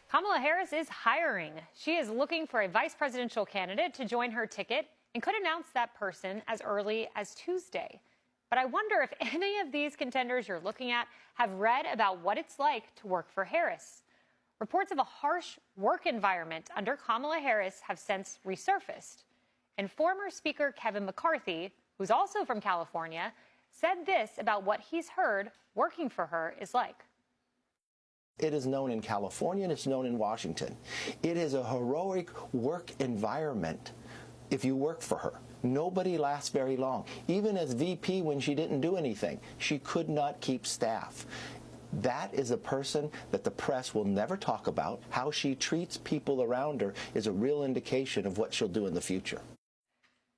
Kamala Harris is hiring. She is looking for a vice presidential candidate to join her ticket and could announce that person as early as Tuesday. But I wonder if any of these contenders you're looking at have read about what it's like to work for Harris. Reports of a harsh work environment under Kamala Harris have since resurfaced. And former Speaker Kevin McCarthy, who's also from California, said this about what he's heard working for her is like. It is known in California and it's known in Washington. It is a heroic work environment if you work for her. Nobody lasts very long. Even as VP, when she didn't do anything, she could not keep staff. That is a person that the press will never talk about. How she treats people around her is a real indication of what she'll do in the future.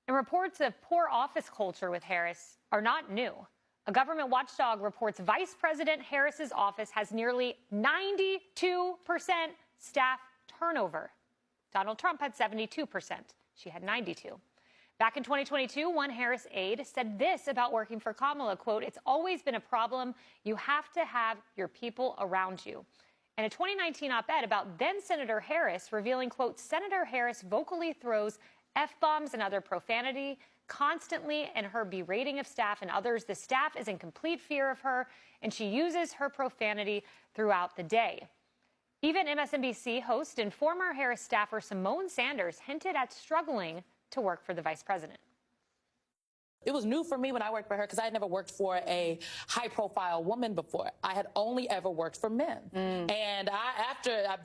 And reports of poor office culture with Harris are not new. A government watchdog reports Vice President Harris's office has nearly 92% staff turnover. Donald Trump had 72%. She had 92. Back in 2022, one Harris aide said this about working for Kamala, quote, "It's always been a problem. You have to have your people around you." And a 2019 op-ed about then Senator Harris revealing, quote, "Senator Harris vocally throws F-bombs and other profanity constantly in her berating of staff and others. The staff is in complete fear of her, and she uses her profanity throughout the day." Even MSNBC host and former Harris staffer Simone Sanders hinted at struggling to work for the vice president. It was new for me when I worked for her because I had never worked for a high-profile woman before. I had only ever worked for men. And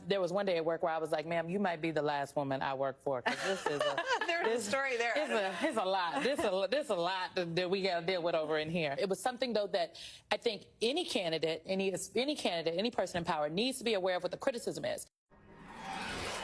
there was one day at work where I was like, "Ma'am, you might be the last woman I work for, because this is a there's a story there. It's a lot. There's a lot that we got to deal with over in here." It was something though that I think any candidate, any person in power needs to be aware of what the criticism is.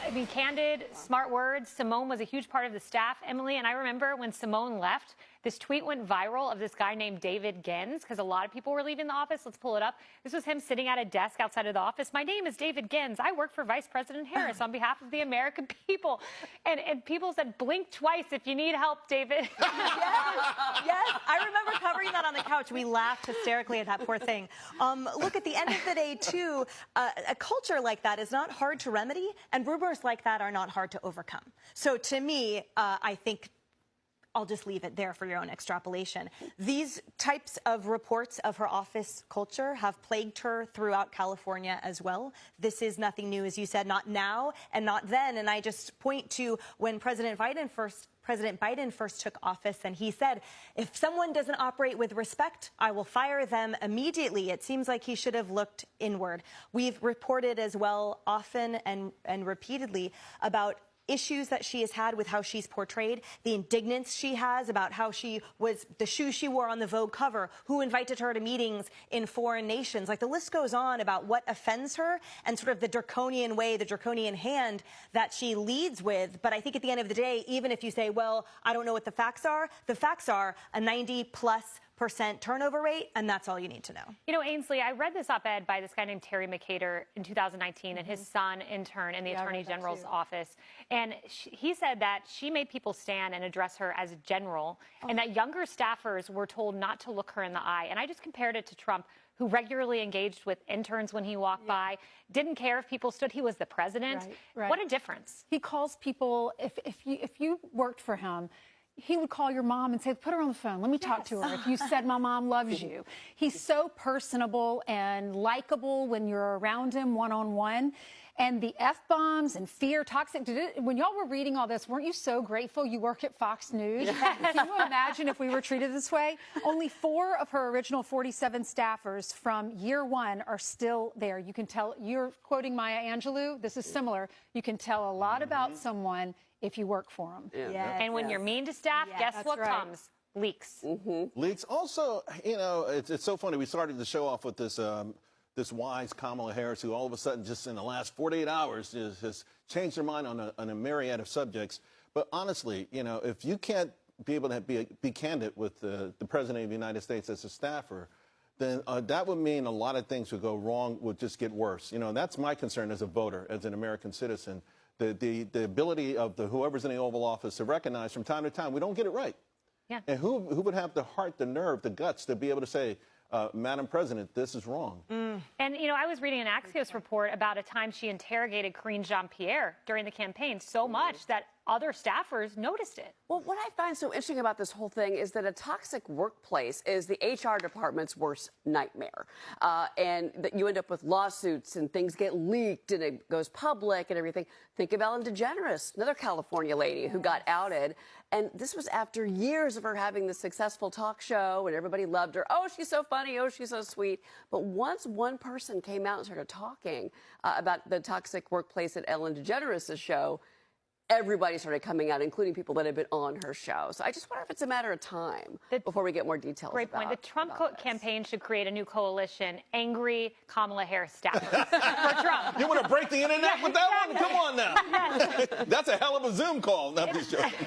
I mean, candid, smart words. Simone was a huge part of the staff, Emily. And I remember when Simone left, this tweet went viral of this guy named David Gens, because a lot of people were leaving the office. Let's pull it up. This was him sitting at a desk outside of the office. "My name is David Gens. I work for Vice President Harris on behalf of the American people." And people said, "Blink twice if you need help, David." Yes. I remember covering that on the couch. We laughed hysterically at that poor thing. Look, at the end of the day, too, a culture like that is not hard to remedy, and rumors like that are not hard to overcome. So to me, I think I'll just leave it there for your own extrapolation. These types of reports of her office culture have plagued her throughout California as well. This is nothing new, as you said, not now and not then. And I just point to when President Biden first took office, and he said, "If someone doesn't operate with respect, I will fire them immediately." It seems like he should have looked inward. We've reported as well often and repeatedly about issues that she has had with how she's portrayed, the indignance she has about how she was, the shoes she wore on the Vogue cover, who invited her to meetings in foreign nations. Like, the list goes on about what offends her and sort of the draconian way, the draconian hand that she leads with. But I think at the end of the day, even if you say, "Well, I don't know what the facts are a 90+% turnover rate, and that's all you need to know. You know, Ainsley, I read this op-ed by this guy named Terry McCater in 2019, and his son interned in the Attorney General's office. And he said that she made people stand and address her as general, and that younger staffers were told not to look her in the eye. And I just compared it to Trump, who regularly engaged with interns when he walked by, didn't care if people stood. He was the president. Right. What a difference. He calls people, if you worked for him, he would call your mom and say, "Put her on the phone. Let me talk to her. If you said my mom loves you." He's so personable and likable when you're around him one-on-one. And the F-bombs and fear, toxic. When y'all were reading all this, weren't you so grateful you work at Fox News? Can you imagine if we were treated this way? Only 4 of her original 47 staffers from year 1 are still there. You can tell, you're quoting Maya Angelou. This is similar. You can tell a lot about someone if you work for them. And when you're mean to staff, guess what comes? Leaks. Leaks. Also, you know, it's so funny. We started the show off with this this wise Kamala Harris, who all of a sudden, just in the last 48 hours, has changed her mind on a myriad of subjects. But honestly, you know, if you can't be able to be candid with the President of the United States as a staffer, then that would mean a lot of things would go wrong, would just get worse. You know, that's my concern as a voter, as an American citizen. The ability of whoever's in the Oval Office to recognize from time to time we don't get it right. Yeah. And who would have the heart, the nerve, the guts to be able to say, Madam President, this is wrong. And, you know, I was reading an Axios report about a time she interrogated Karine Jean-Pierre during the campaign so much that other staffers noticed it. Well, what I find so interesting about this whole thing is that a toxic workplace is the HR department's worst nightmare. And that you end up with lawsuits and things get leaked and it goes public and everything. Think of Ellen DeGeneres, another California lady who got outed. And this was after years of her having this successful talk show and everybody loved her. Oh, she's so funny. Oh, she's so sweet. But once one person came out and started talking about the toxic workplace at Ellen DeGeneres' show, everybody started coming out, including people that had been on her show. So I just wonder if it's a matter of time before we get more details. Great point. The Trump campaign should create a new coalition, angry Kamala Harris staffers for Trump. You want to break the internet with that one? Come on now. That's a hell of a Zoom call. Not just joking.